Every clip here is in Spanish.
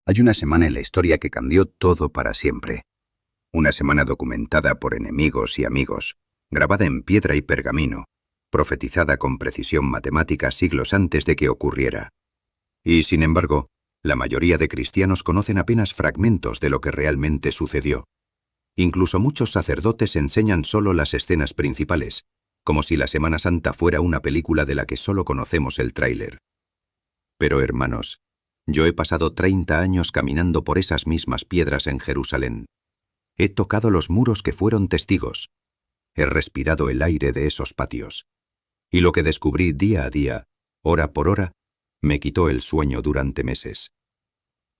Hay una semana en la historia que cambió todo para siempre. Una semana documentada por enemigos y amigos, grabada en piedra y pergamino, profetizada con precisión matemática siglos antes de que ocurriera. Y, sin embargo, la mayoría de cristianos conocen apenas fragmentos de lo que realmente sucedió. Incluso muchos sacerdotes enseñan solo las escenas principales, como si la Semana Santa fuera una película de la que solo conocemos el tráiler. Pero, hermanos, yo he pasado 30 años caminando por esas mismas piedras en Jerusalén. He tocado los muros que fueron testigos. He respirado el aire de esos patios. Y lo que descubrí día a día, hora por hora, me quitó el sueño durante meses.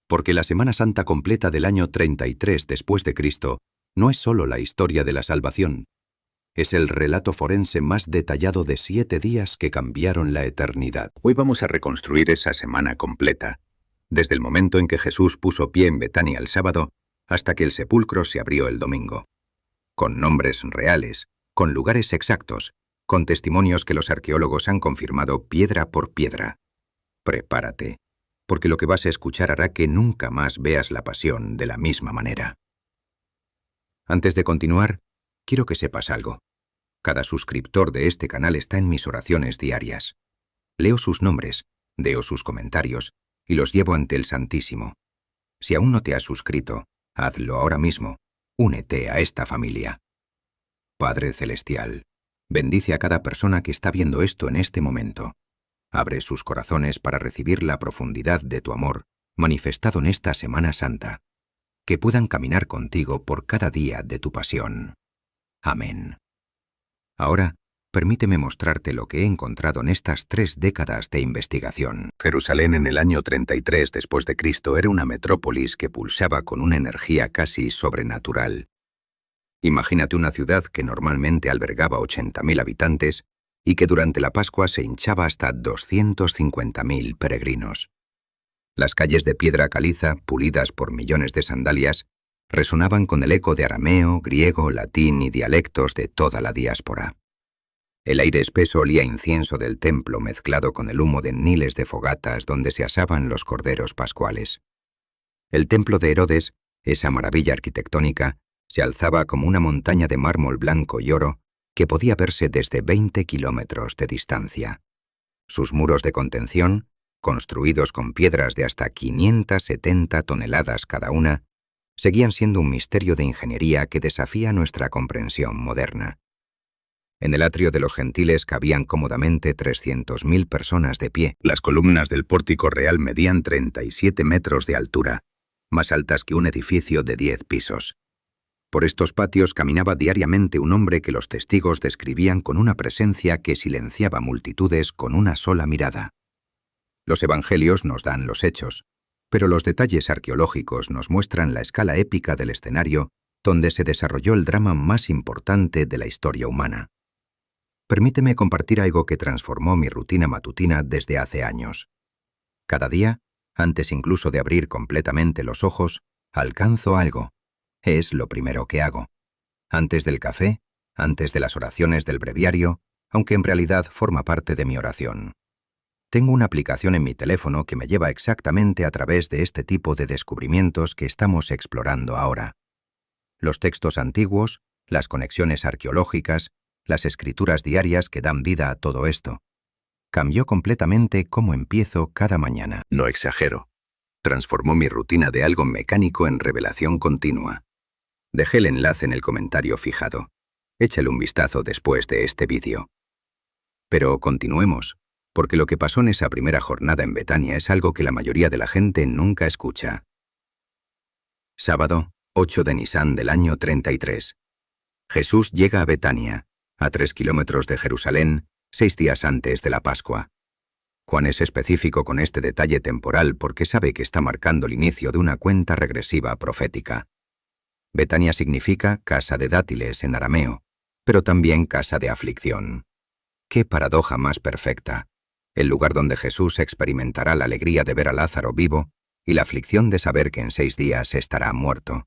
Porque la Semana Santa completa del año 33 después de Cristo no es solo la historia de la salvación. Es el relato forense más detallado de 7 días que cambiaron la eternidad. Hoy vamos a reconstruir esa semana completa, desde el momento en que Jesús puso pie en Betania el sábado hasta que el sepulcro se abrió el domingo. Con nombres reales, con lugares exactos, con testimonios que los arqueólogos han confirmado piedra por piedra. Prepárate, porque lo que vas a escuchar hará que nunca más veas la pasión de la misma manera. Antes de continuar, quiero que sepas algo. Cada suscriptor de este canal está en mis oraciones diarias. Leo sus nombres, veo sus comentarios y los llevo ante el Santísimo. Si aún no te has suscrito, hazlo ahora mismo. Únete a esta familia. Padre Celestial, bendice a cada persona que está viendo esto en este momento. Abre sus corazones para recibir la profundidad de tu amor manifestado en esta Semana Santa. Que puedan caminar contigo por cada día de tu pasión. Amén. Ahora, permíteme mostrarte lo que he encontrado en estas 3 décadas de investigación. Jerusalén en el año 33 después de Cristo era una metrópolis que pulsaba con una energía casi sobrenatural. Imagínate una ciudad que normalmente albergaba 80.000 habitantes y que durante la Pascua se hinchaba hasta 250.000 peregrinos. Las calles de piedra caliza, pulidas por millones de sandalias, resonaban con el eco de arameo, griego, latín y dialectos de toda la diáspora. El aire espeso olía a incienso del templo mezclado con el humo de miles de fogatas donde se asaban los corderos pascuales. El templo de Herodes, esa maravilla arquitectónica, se alzaba como una montaña de mármol blanco y oro que podía verse desde 20 kilómetros de distancia. Sus muros de contención, construidos con piedras de hasta 570 toneladas cada una, seguían siendo un misterio de ingeniería que desafía nuestra comprensión moderna. En el atrio de los gentiles cabían cómodamente 300.000 personas de pie. Las columnas del pórtico real medían 37 metros de altura, más altas que un edificio de 10 pisos. Por estos patios caminaba diariamente un hombre que los testigos describían con una presencia que silenciaba multitudes con una sola mirada. Los evangelios nos dan los hechos, pero los detalles arqueológicos nos muestran la escala épica del escenario donde se desarrolló el drama más importante de la historia humana. Permíteme compartir algo que transformó mi rutina matutina desde hace años. Cada día, antes incluso de abrir completamente los ojos, alcanzo algo. Es lo primero que hago. Antes del café, antes de las oraciones del breviario, aunque en realidad forma parte de mi oración. Tengo una aplicación en mi teléfono que me lleva exactamente a través de este tipo de descubrimientos que estamos explorando ahora. Los textos antiguos, las conexiones arqueológicas, las escrituras diarias que dan vida a todo esto. Cambió completamente cómo empiezo cada mañana. No exagero. Transformó mi rutina de algo mecánico en revelación continua. Dejé el enlace en el comentario fijado. Échale un vistazo después de este vídeo. Pero continuemos, porque lo que pasó en esa primera jornada en Betania es algo que la mayoría de la gente nunca escucha. Sábado, 8 de Nisán del año 33. Jesús llega a Betania, a 3 kilómetros de Jerusalén, 6 días antes de la Pascua. Juan es específico con este detalle temporal porque sabe que está marcando el inicio de una cuenta regresiva profética. Betania significa casa de dátiles en arameo, pero también casa de aflicción. ¡Qué paradoja más perfecta! El lugar donde Jesús experimentará la alegría de ver a Lázaro vivo y la aflicción de saber que en 6 días estará muerto.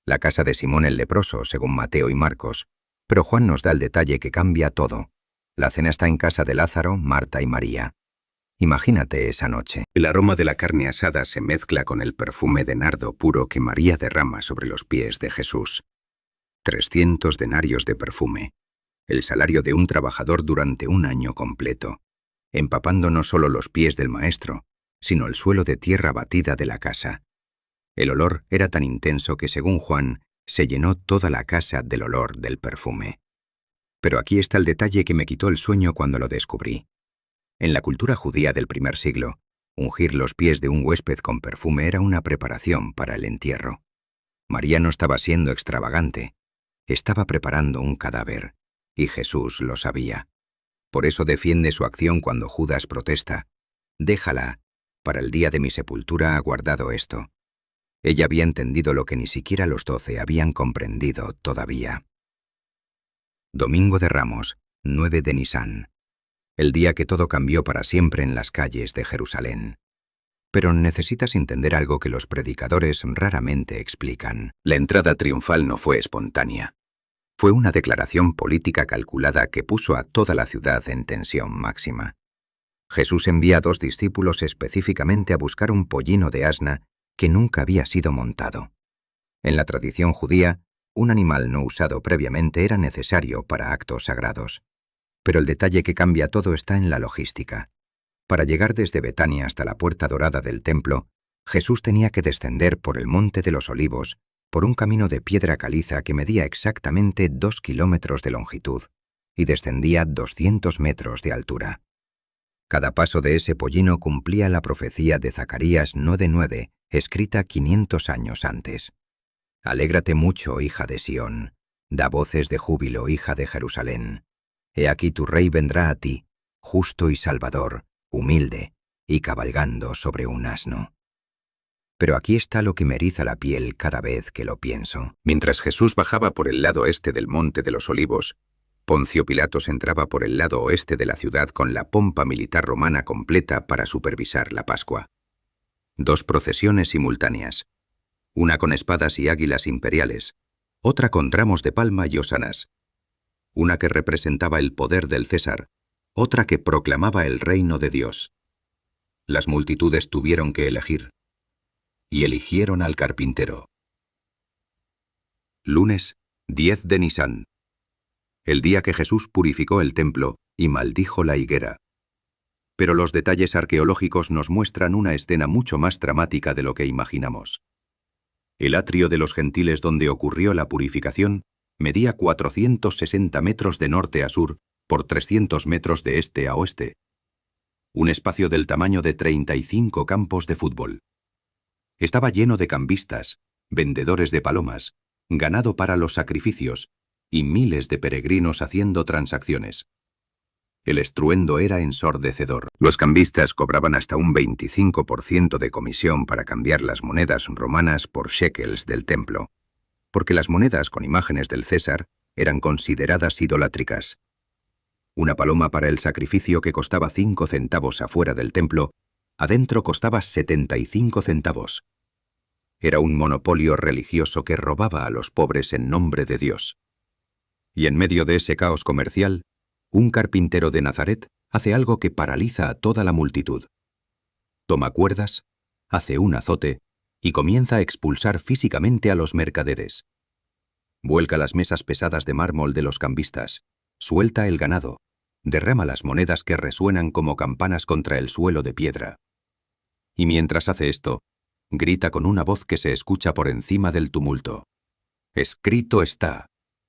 La casa de Simón el leproso, según Mateo y Marcos, pero Juan nos da el detalle que cambia todo. La cena está en casa de Lázaro, Marta y María. Imagínate esa noche. El aroma de la carne asada se mezcla con el perfume de nardo puro que María derrama sobre los pies de Jesús. 300 denarios de perfume, el salario de un trabajador durante un año completo, empapando no solo los pies del maestro, sino el suelo de tierra batida de la casa. El olor era tan intenso que, según Juan, se llenó toda la casa del olor del perfume. Pero aquí está el detalle que me quitó el sueño cuando lo descubrí. En la cultura judía del primer siglo, ungir los pies de un huésped con perfume era una preparación para el entierro. María no estaba siendo extravagante, estaba preparando un cadáver, y Jesús lo sabía. Por eso defiende su acción cuando Judas protesta: «Déjala, para el día de mi sepultura ha guardado esto». Ella había entendido lo que ni siquiera los 12 habían comprendido todavía. Domingo de Ramos, 9 de Nisán. El día que todo cambió para siempre en las calles de Jerusalén. Pero necesitas entender algo que los predicadores raramente explican. La entrada triunfal no fue espontánea. Fue una declaración política calculada que puso a toda la ciudad en tensión máxima. Jesús envía a 2 discípulos específicamente a buscar un pollino de asna que nunca había sido montado. En la tradición judía, un animal no usado previamente era necesario para actos sagrados. Pero el detalle que cambia todo está en la logística. Para llegar desde Betania hasta la puerta dorada del templo, Jesús tenía que descender por el Monte de los Olivos, por un camino de piedra caliza que medía exactamente 2 kilómetros de longitud y descendía 200 metros de altura. Cada paso de ese pollino cumplía la profecía de Zacarías 9:9, escrita 500 años antes. Alégrate mucho, hija de Sión, da voces de júbilo, hija de Jerusalén. He aquí tu rey vendrá a ti, justo y salvador, humilde, y cabalgando sobre un asno. Pero aquí está lo que me eriza la piel cada vez que lo pienso. Mientras Jesús bajaba por el lado este del Monte de los Olivos, Poncio Pilatos entraba por el lado oeste de la ciudad con la pompa militar romana completa para supervisar la Pascua. 2 procesiones simultáneas, una con espadas y águilas imperiales, otra con ramos de palma y hosanas. Una que representaba el poder del César, otra que proclamaba el reino de Dios. Las multitudes tuvieron que elegir, y eligieron al carpintero. Lunes, 10 de Nisán. El día que Jesús purificó el templo y maldijo la higuera. Pero los detalles arqueológicos nos muestran una escena mucho más dramática de lo que imaginamos. El atrio de los gentiles donde ocurrió la purificación medía 460 metros de norte a sur por 300 metros de este a oeste. Un espacio del tamaño de 35 campos de fútbol. Estaba lleno de cambistas, vendedores de palomas, ganado para los sacrificios y miles de peregrinos haciendo transacciones. El estruendo era ensordecedor. Los cambistas cobraban hasta un 25% de comisión para cambiar las monedas romanas por shekels del templo, porque las monedas con imágenes del César eran consideradas idolátricas. Una paloma para el sacrificio que costaba 5 centavos afuera del templo, adentro costaba 75 centavos. Era un monopolio religioso que robaba a los pobres en nombre de Dios. Y en medio de ese caos comercial, un carpintero de Nazaret hace algo que paraliza a toda la multitud. Toma cuerdas, hace un azote y comienza a expulsar físicamente a los mercaderes. Vuelca las mesas pesadas de mármol de los cambistas, suelta el ganado, derrama las monedas que resuenan como campanas contra el suelo de piedra. Y mientras hace esto, grita con una voz que se escucha por encima del tumulto: «Escrito está,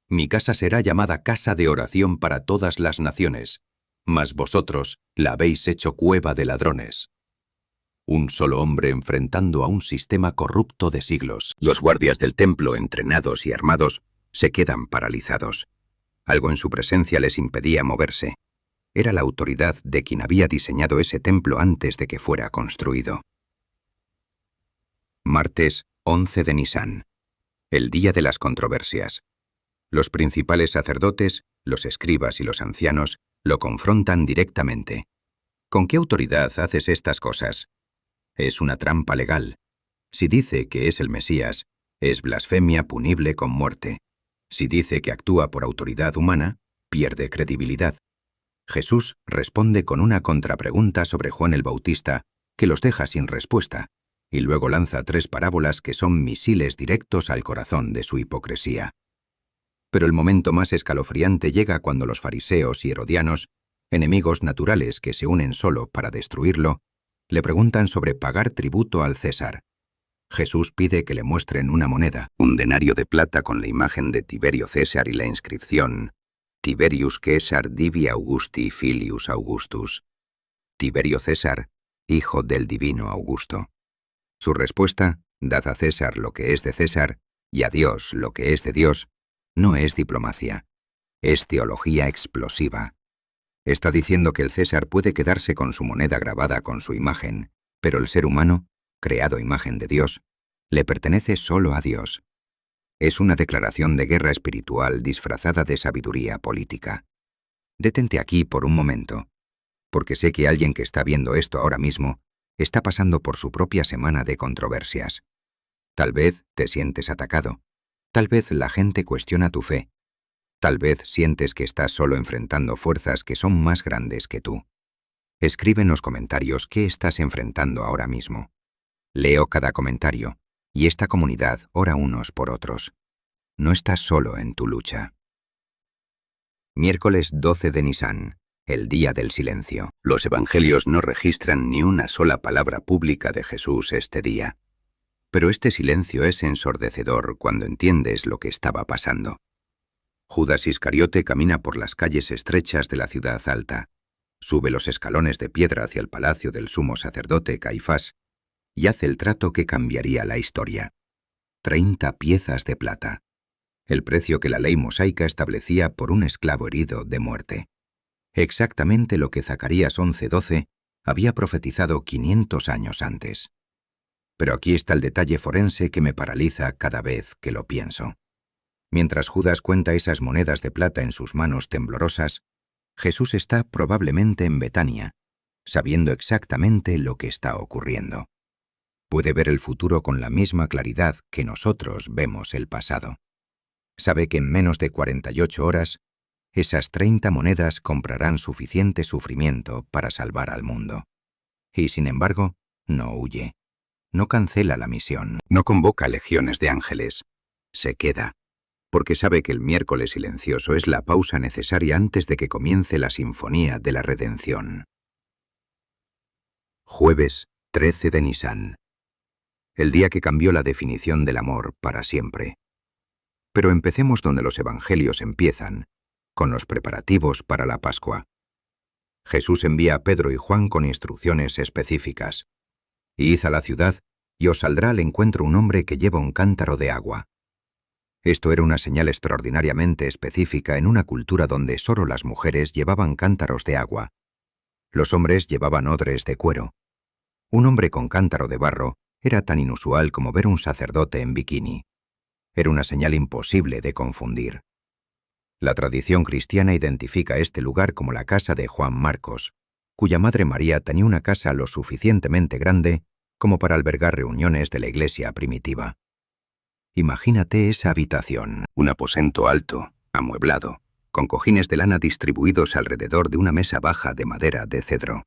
mi casa será llamada casa de oración para todas las naciones, mas vosotros la habéis hecho cueva de ladrones». Un solo hombre enfrentando a un sistema corrupto de siglos. Los guardias del templo, entrenados y armados, se quedan paralizados. Algo en su presencia les impedía moverse. Era la autoridad de quien había diseñado ese templo antes de que fuera construido. Martes, 11 de Nisán. El día de las controversias. Los principales sacerdotes, los escribas y los ancianos lo confrontan directamente. ¿Con qué autoridad haces estas cosas? Es una trampa legal. Si dice que es el Mesías, es blasfemia punible con muerte. Si dice que actúa por autoridad humana, pierde credibilidad. Jesús responde con una contrapregunta sobre Juan el Bautista que los deja sin respuesta, y luego lanza 3 parábolas que son misiles directos al corazón de su hipocresía. Pero el momento más escalofriante llega cuando los fariseos y herodianos, enemigos naturales que se unen solo para destruirlo, le preguntan sobre pagar tributo al César. Jesús pide que le muestren una moneda, un denario de plata con la imagen de Tiberio César y la inscripción Tiberius Caesar Divi Augusti Filius Augustus. Tiberio César, hijo del divino Augusto. Su respuesta, dad a César lo que es de César y a Dios lo que es de Dios, no es diplomacia, es teología explosiva. Está diciendo que el César puede quedarse con su moneda grabada con su imagen, pero el ser humano, creado imagen de Dios, le pertenece solo a Dios. Es una declaración de guerra espiritual disfrazada de sabiduría política. Detente aquí por un momento, porque sé que alguien que está viendo esto ahora mismo está pasando por su propia semana de controversias. Tal vez te sientes atacado, tal vez la gente cuestiona tu fe, tal vez sientes que estás solo enfrentando fuerzas que son más grandes que tú. Escribe en los comentarios qué estás enfrentando ahora mismo. Leo cada comentario, y esta comunidad ora unos por otros. No estás solo en tu lucha. Miércoles 12 de Nisán, el día del silencio. Los evangelios no registran ni una sola palabra pública de Jesús este día. Pero este silencio es ensordecedor cuando entiendes lo que estaba pasando. Judas Iscariote camina por las calles estrechas de la ciudad alta, sube los escalones de piedra hacia el palacio del sumo sacerdote Caifás y hace el trato que cambiaría la historia. 30 piezas de plata. El precio que la ley mosaica establecía por un esclavo herido de muerte. Exactamente lo que Zacarías 11:12 había profetizado 500 años antes. Pero aquí está el detalle forense que me paraliza cada vez que lo pienso. Mientras Judas cuenta esas monedas de plata en sus manos temblorosas, Jesús está probablemente en Betania, sabiendo exactamente lo que está ocurriendo. Puede ver el futuro con la misma claridad que nosotros vemos el pasado. Sabe que en menos de 48 horas, esas 30 monedas comprarán suficiente sufrimiento para salvar al mundo. Y sin embargo, no huye. No cancela la misión. No convoca legiones de ángeles. Se queda. Porque sabe que el miércoles silencioso es la pausa necesaria antes de que comience la sinfonía de la redención. Jueves 13 de Nisán. El día que cambió la definición del amor para siempre. Pero empecemos donde los evangelios empiezan, con los preparativos para la Pascua. Jesús envía a Pedro y Juan con instrucciones específicas. Id a la ciudad, y os saldrá al encuentro un hombre que lleva un cántaro de agua. Esto era una señal extraordinariamente específica en una cultura donde solo las mujeres llevaban cántaros de agua. Los hombres llevaban odres de cuero. Un hombre con cántaro de barro era tan inusual como ver un sacerdote en bikini. Era una señal imposible de confundir. La tradición cristiana identifica este lugar como la casa de Juan Marcos, cuya madre María tenía una casa lo suficientemente grande como para albergar reuniones de la iglesia primitiva. Imagínate esa habitación. Un aposento alto, amueblado, con cojines de lana distribuidos alrededor de una mesa baja de madera de cedro.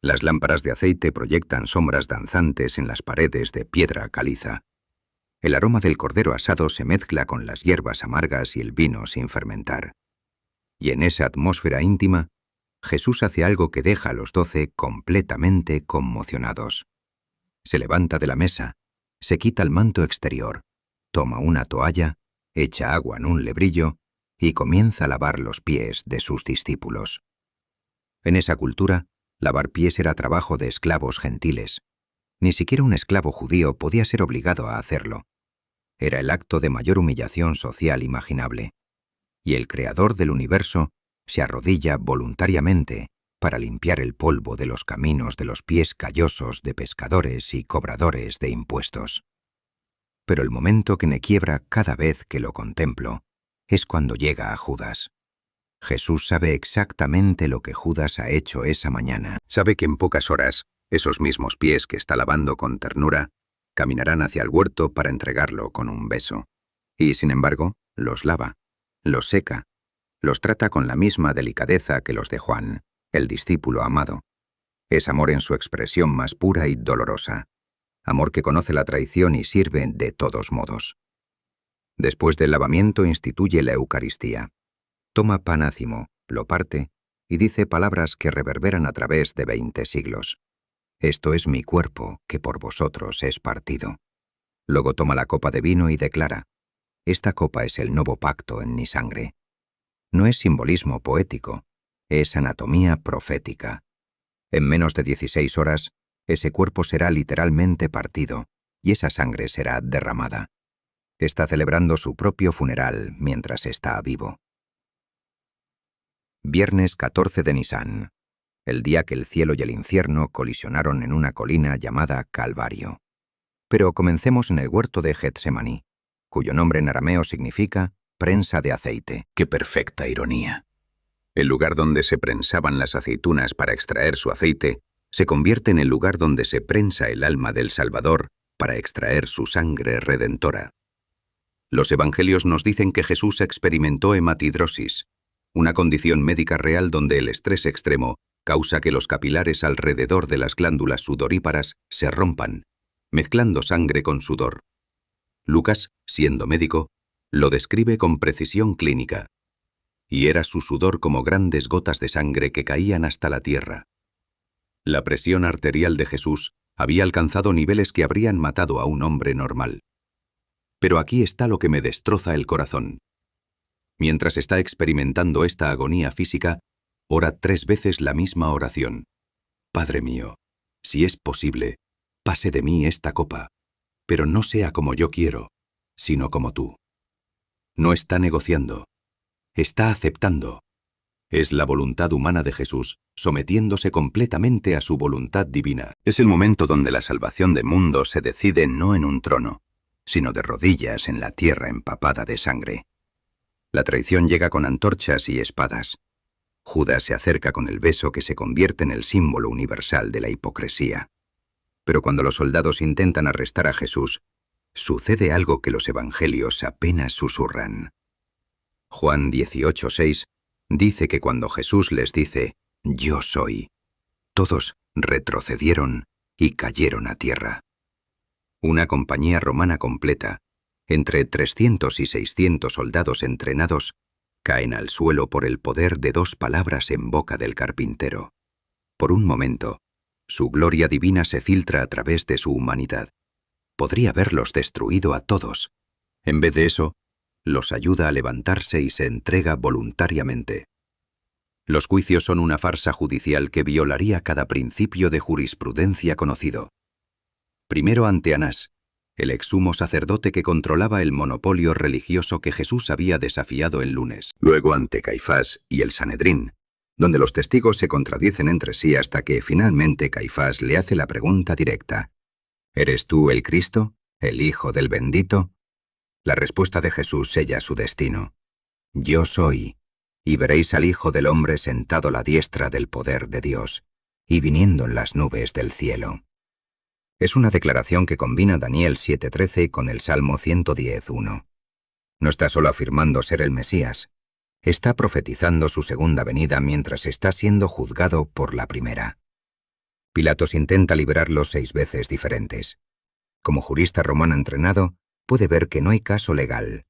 Las lámparas de aceite proyectan sombras danzantes en las paredes de piedra caliza. El aroma del cordero asado se mezcla con las hierbas amargas y el vino sin fermentar. Y en esa atmósfera íntima, Jesús hace algo que deja a los 12 completamente conmocionados. Se levanta de la mesa, se quita el manto exterior, toma una toalla, echa agua en un lebrillo y comienza a lavar los pies de sus discípulos. En esa cultura, lavar pies era trabajo de esclavos gentiles. Ni siquiera un esclavo judío podía ser obligado a hacerlo. Era el acto de mayor humillación social imaginable. Y el Creador del universo se arrodilla voluntariamente para limpiar el polvo de los caminos de los pies callosos de pescadores y cobradores de impuestos. Pero el momento que me quiebra cada vez que lo contemplo es cuando llega a Judas. Jesús sabe exactamente lo que Judas ha hecho esa mañana. Sabe que en pocas horas, esos mismos pies que está lavando con ternura, caminarán hacia el huerto para entregarlo con un beso. Y sin embargo, los lava, los seca, Los trata con la misma delicadeza que los de Juan, el discípulo amado. Es amor en su expresión más pura y dolorosa. Amor que conoce la traición y sirve de todos modos. Después del lavamiento instituye la Eucaristía. Toma pan ácimo, lo parte y dice palabras que reverberan a través de 20 siglos. Esto es mi cuerpo, que por vosotros es partido. Luego toma la copa de vino y declara: esta copa es el nuevo pacto en mi sangre. No es simbolismo poético, es anatomía profética. En menos de 16 horas, ese cuerpo será literalmente partido y esa sangre será derramada. Está celebrando su propio funeral mientras está vivo. Viernes 14 de Nisán, el día que el cielo y el infierno colisionaron en una colina llamada Calvario. Pero comencemos en el huerto de Getsemaní, cuyo nombre en arameo significa prensa de aceite. ¡Qué perfecta ironía! El lugar donde se prensaban las aceitunas para extraer su aceite se convierte en el lugar donde se prensa el alma del Salvador para extraer su sangre redentora. Los evangelios nos dicen que Jesús experimentó hematidrosis, una condición médica real donde el estrés extremo causa que los capilares alrededor de las glándulas sudoríparas se rompan, mezclando sangre con sudor. Lucas, siendo médico, lo describe con precisión clínica. Y era su sudor como grandes gotas de sangre que caían hasta la tierra. La presión arterial de Jesús había alcanzado niveles que habrían matado a un hombre normal. Pero aquí está lo que me destroza el corazón. Mientras está experimentando esta agonía física, ora 3 veces la misma oración. Padre mío, si es posible, pase de mí esta copa, pero no sea como yo quiero, sino como tú. No está negociando, está aceptando. Es la voluntad humana de Jesús, sometiéndose completamente a su voluntad divina. Es el momento donde la salvación del mundo se decide no en un trono, sino de rodillas en la tierra empapada de sangre. La traición llega con antorchas y espadas. Judas se acerca con el beso que se convierte en el símbolo universal de la hipocresía. Pero cuando los soldados intentan arrestar a Jesús, sucede algo que los evangelios apenas susurran. Juan 18:6 dice que cuando Jesús les dice, «Yo soy», todos retrocedieron y cayeron a tierra. Una compañía romana completa, entre 300 y 600 soldados entrenados, caen al suelo por el poder de 2 palabras en boca del carpintero. Por un momento, su gloria divina se filtra a través de su humanidad. Podría haberlos destruido a todos. En vez de eso, los ayuda a levantarse y se entrega voluntariamente. Los juicios son una farsa judicial que violaría cada principio de jurisprudencia conocido. Primero ante Anás, el exsumo sacerdote que controlaba el monopolio religioso que Jesús había desafiado el lunes. Luego ante Caifás y el Sanedrín, donde los testigos se contradicen entre sí hasta que finalmente Caifás le hace la pregunta directa: ¿Eres tú el Cristo, el Hijo del Bendito? La respuesta de Jesús sella su destino. Yo soy, y veréis al Hijo del Hombre sentado a la diestra del poder de Dios, y viniendo en las nubes del cielo. Es una declaración que combina Daniel 7:13 con el Salmo 110:1. No está solo afirmando ser el Mesías, está profetizando su segunda venida mientras está siendo juzgado por la primera. Pilatos intenta liberarlos 6 veces diferentes. Como jurista romano entrenado, puede ver que no hay caso legal,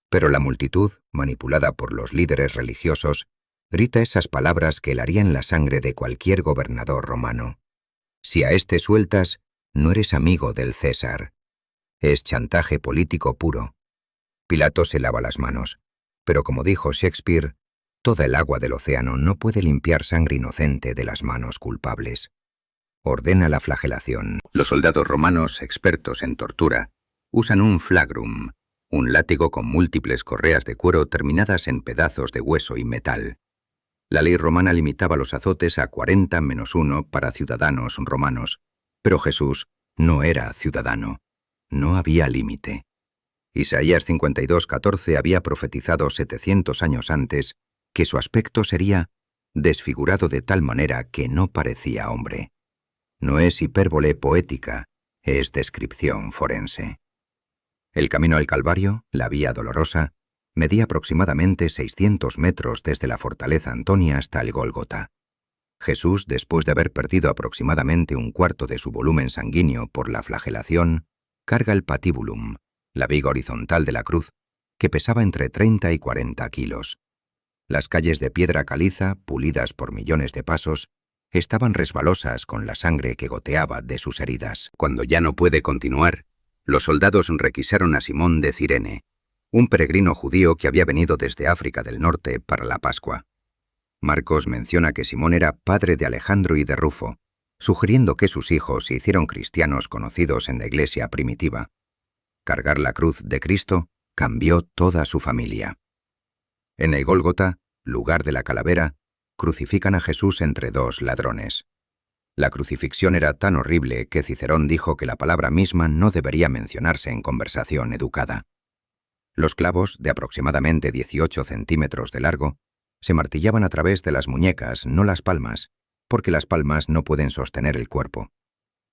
pero la multitud, manipulada por los líderes religiosos, grita esas palabras que helarían la sangre de cualquier gobernador romano. Si a este sueltas, no eres amigo del César. Es chantaje político puro. Pilato se lava las manos, pero como dijo Shakespeare, toda el agua del océano no puede limpiar sangre inocente de las manos culpables. Ordena la flagelación. Los soldados romanos, expertos en tortura, usan un flagrum, un látigo con múltiples correas de cuero terminadas en pedazos de hueso y metal. La ley romana limitaba los azotes a 40-1 para ciudadanos romanos, pero Jesús no era ciudadano. No había límite. Isaías 52:14 había profetizado 700 años antes que su aspecto sería desfigurado de tal manera que no parecía hombre. No es hipérbole poética, es descripción forense. El camino al Calvario, la vía dolorosa, Medía aproximadamente 600 metros desde la fortaleza Antonia hasta el Gólgota. Jesús, después de haber perdido aproximadamente un cuarto de su volumen sanguíneo por la flagelación, carga el patibulum, la viga horizontal de la cruz, que pesaba entre 30 y 40 kilos. Las calles de piedra caliza, pulidas por millones de pasos, estaban resbalosas con la sangre que goteaba de sus heridas. Cuando ya no puede continuar, los soldados requisaron a Simón de Cirene, un peregrino judío que había venido desde África del Norte para la Pascua. Marcos menciona que Simón era padre de Alejandro y de Rufo, sugiriendo que sus hijos se hicieron cristianos conocidos en la iglesia primitiva. Cargar la cruz de Cristo cambió toda su familia. En el Gólgota, lugar de la calavera, crucifican a Jesús entre dos ladrones. La crucifixión era tan horrible que Cicerón dijo que la palabra misma no debería mencionarse en conversación educada. Los clavos, de aproximadamente 18 centímetros de largo, se martillaban a través de las muñecas, no las palmas, porque las palmas no pueden sostener el cuerpo.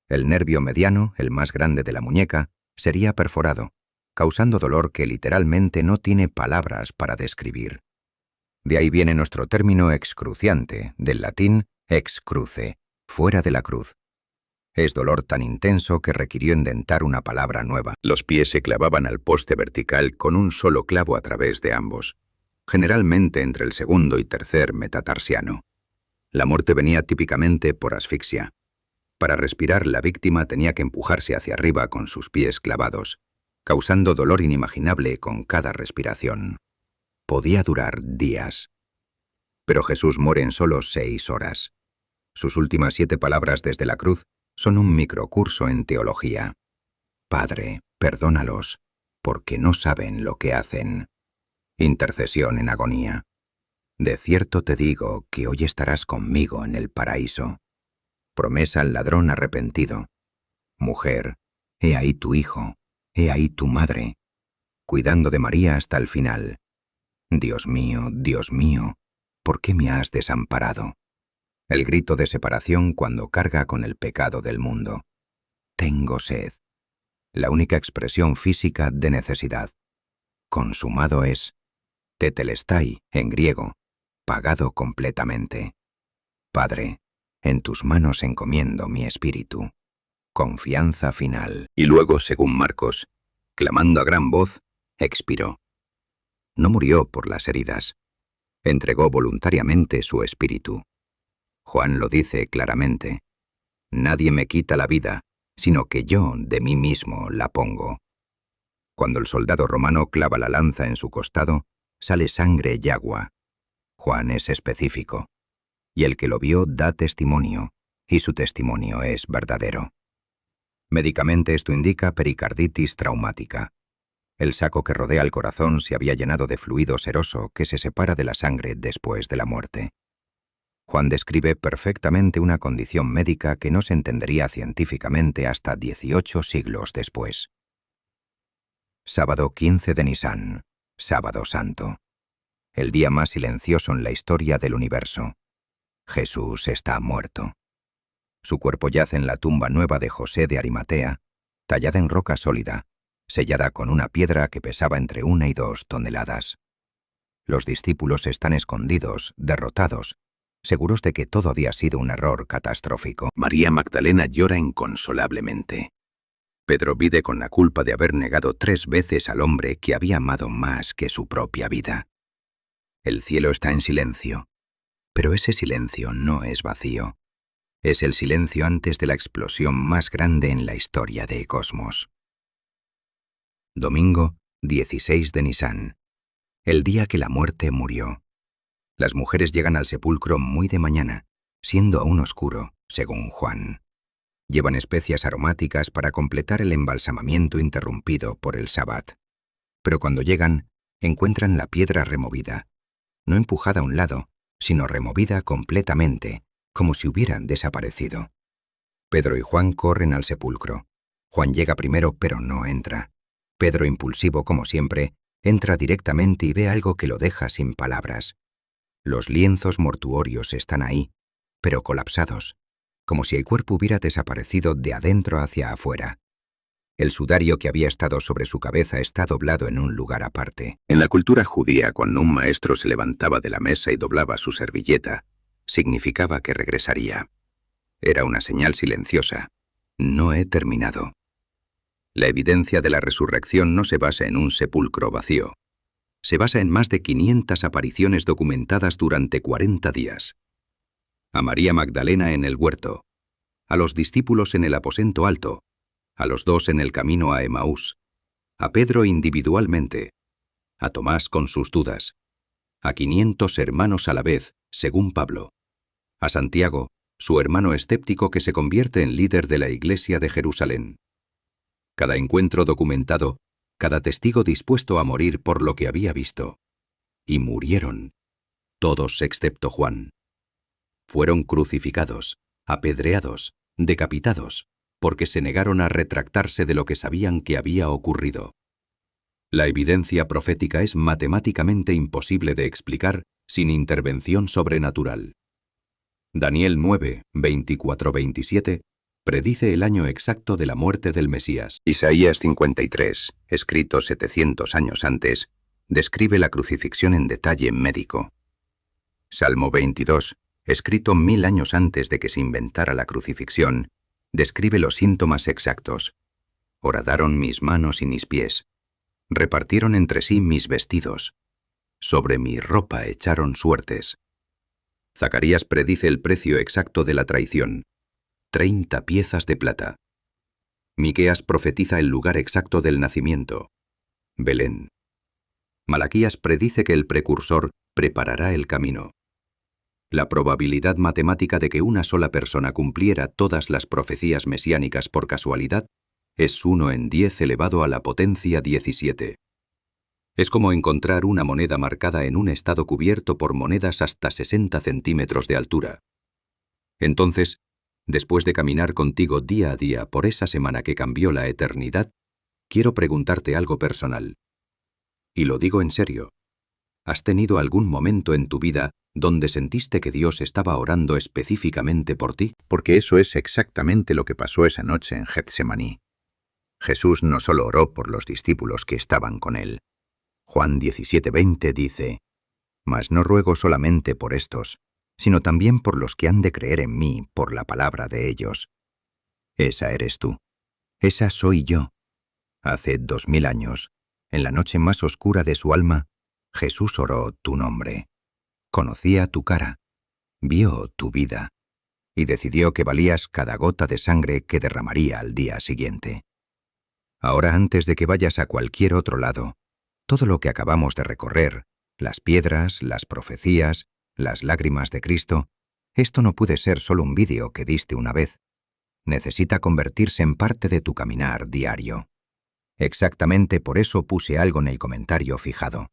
El nervio mediano, el más grande de la muñeca, sería perforado, causando dolor que literalmente no tiene palabras para describir. De ahí viene nuestro término excruciante, del latín ex cruce, fuera de la cruz. Es dolor tan intenso que requirió inventar una palabra nueva. Los pies se clavaban al poste vertical con un solo clavo a través de ambos, generalmente entre el segundo y tercer metatarsiano. La muerte venía típicamente por asfixia. Para respirar, la víctima tenía que empujarse hacia arriba con sus pies clavados, causando dolor inimaginable con cada respiración. Podía durar días. Pero Jesús muere en solo 6 horas. Sus últimas 7 palabras desde la cruz son un microcurso en teología. Padre, perdónalos, porque no saben lo que hacen. Intercesión en agonía. De cierto te digo que hoy estarás conmigo en el paraíso. Promesa al ladrón arrepentido. Mujer, he ahí tu hijo, he ahí tu madre. Cuidando de María hasta el final. Dios mío, ¿por qué me has desamparado? El grito de separación cuando carga con el pecado del mundo. Tengo sed. La única expresión física de necesidad. Consumado es. Tetelestai, en griego, pagado completamente. Padre, en tus manos encomiendo mi espíritu. Confianza final. Y luego, según Marcos, clamando a gran voz, expiró. No murió por las heridas. Entregó voluntariamente su espíritu. Juan lo dice claramente. Nadie me quita la vida, sino que yo de mí mismo la pongo. Cuando el soldado romano clava la lanza en su costado, sale sangre y agua. Juan es específico. Y el que lo vio da testimonio, y su testimonio es verdadero. Médicamente esto indica pericarditis traumática. El saco que rodea el corazón se había llenado de fluido seroso que se separa de la sangre después de la muerte. Juan describe perfectamente una condición médica que no se entendería científicamente hasta 18 siglos después. Sábado 15 de Nisán, Sábado Santo. El día más silencioso en la historia del universo. Jesús está muerto. Su cuerpo yace en la tumba nueva de José de Arimatea, tallada en roca sólida, sellada con una piedra que pesaba entre 1 y 2 toneladas. Los discípulos están escondidos, derrotados, seguros de que todo había sido un error catastrófico. María Magdalena llora inconsolablemente. Pedro vive con la culpa de haber negado 3 veces al hombre que había amado más que su propia vida. El cielo está en silencio, pero ese silencio no es vacío. Es el silencio antes de la explosión más grande en la historia del cosmos. Domingo 16 de Nisán, el día que la muerte murió. Las mujeres llegan al sepulcro muy de mañana, siendo aún oscuro, según Juan. Llevan especias aromáticas para completar el embalsamamiento interrumpido por el sabbat. Pero cuando llegan, encuentran la piedra removida, no empujada a un lado, sino removida completamente, como si hubieran desaparecido. Pedro y Juan corren al sepulcro. Juan llega primero, pero no entra. Pedro, impulsivo como siempre, entra directamente y ve algo que lo deja sin palabras. Los lienzos mortuorios están ahí, pero colapsados, como si el cuerpo hubiera desaparecido de adentro hacia afuera. El sudario que había estado sobre su cabeza está doblado en un lugar aparte. En la cultura judía, cuando un maestro se levantaba de la mesa y doblaba su servilleta, significaba que regresaría. Era una señal silenciosa. No he terminado. La evidencia de la resurrección no se basa en un sepulcro vacío. Se basa en más de 500 apariciones documentadas durante 40 días. A María Magdalena en el huerto, a los discípulos en el aposento alto, a los 2 en el camino a Emaús, a Pedro individualmente, a Tomás con sus dudas, a 500 hermanos a la vez, según Pablo, a Santiago, su hermano escéptico que se convierte en líder de la Iglesia de Jerusalén. Cada encuentro documentado, cada testigo dispuesto a morir por lo que había visto. Y murieron, todos excepto Juan. Fueron crucificados, apedreados, decapitados, porque se negaron a retractarse de lo que sabían que había ocurrido. La evidencia profética es matemáticamente imposible de explicar sin intervención sobrenatural. Daniel 9, 24-27 predice el año exacto de la muerte del Mesías. Isaías 53, escrito 700 años antes, describe la crucifixión en detalle médico. Salmo 22, escrito 1000 años antes de que se inventara la crucifixión, describe los síntomas exactos. Horadaron mis manos y mis pies. Repartieron entre sí mis vestidos. Sobre mi ropa echaron suertes. Zacarías predice el precio exacto de la traición. 30 piezas de plata. Miqueas profetiza el lugar exacto del nacimiento. Belén. Malaquías predice que el precursor preparará el camino. La probabilidad matemática de que una sola persona cumpliera todas las profecías mesiánicas por casualidad es 1 en 10 elevado a la potencia 17. Es como encontrar una moneda marcada en un estado cubierto por monedas hasta 60 centímetros de altura. Entonces, después de caminar contigo día a día por esa semana que cambió la eternidad, quiero preguntarte algo personal. Y lo digo en serio. ¿Has tenido algún momento en tu vida donde sentiste que Dios estaba orando específicamente por ti? Porque eso es exactamente lo que pasó esa noche en Getsemaní. Jesús no solo oró por los discípulos que estaban con él. Juan 17:20 dice: «Mas no ruego solamente por estos, sino también por los que han de creer en mí por la palabra de ellos». Esa eres tú. Esa soy yo. Hace 2000 años, en la noche más oscura de su alma, Jesús oró tu nombre. Conocía tu cara, vio tu vida, y decidió que valías cada gota de sangre que derramaría al día siguiente. Ahora, antes de que vayas a cualquier otro lado, todo lo que acabamos de recorrer, las piedras, las profecías, las lágrimas de Cristo, esto no puede ser solo un vídeo que diste una vez. Necesita convertirse en parte de tu caminar diario. Exactamente por eso puse algo en el comentario fijado.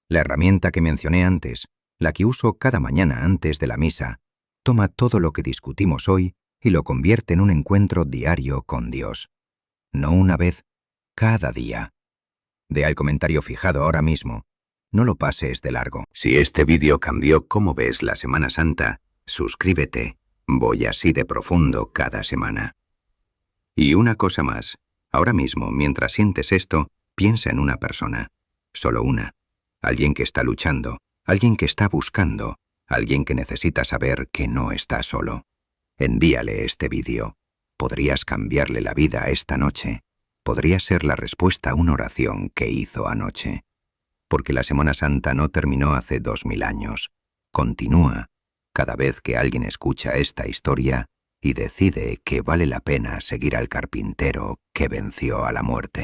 La herramienta que mencioné antes, la que uso cada mañana antes de la misa, toma todo lo que discutimos hoy y lo convierte en un encuentro diario con Dios. No una vez, cada día. Ve al comentario fijado ahora mismo. No lo pases de largo. Si este vídeo cambió cómo ves la Semana Santa, suscríbete. Voy así de profundo cada semana. Y una cosa más. Ahora mismo, mientras sientes esto, piensa en una persona. Solo una. Alguien que está luchando, alguien que está buscando, alguien que necesita saber que no está solo. Envíale este vídeo. Podrías cambiarle la vida esta noche. Podría ser la respuesta a una oración que hizo anoche. Porque la Semana Santa no terminó hace 2000 años. Continúa cada vez que alguien escucha esta historia y decide que vale la pena seguir al carpintero que venció a la muerte.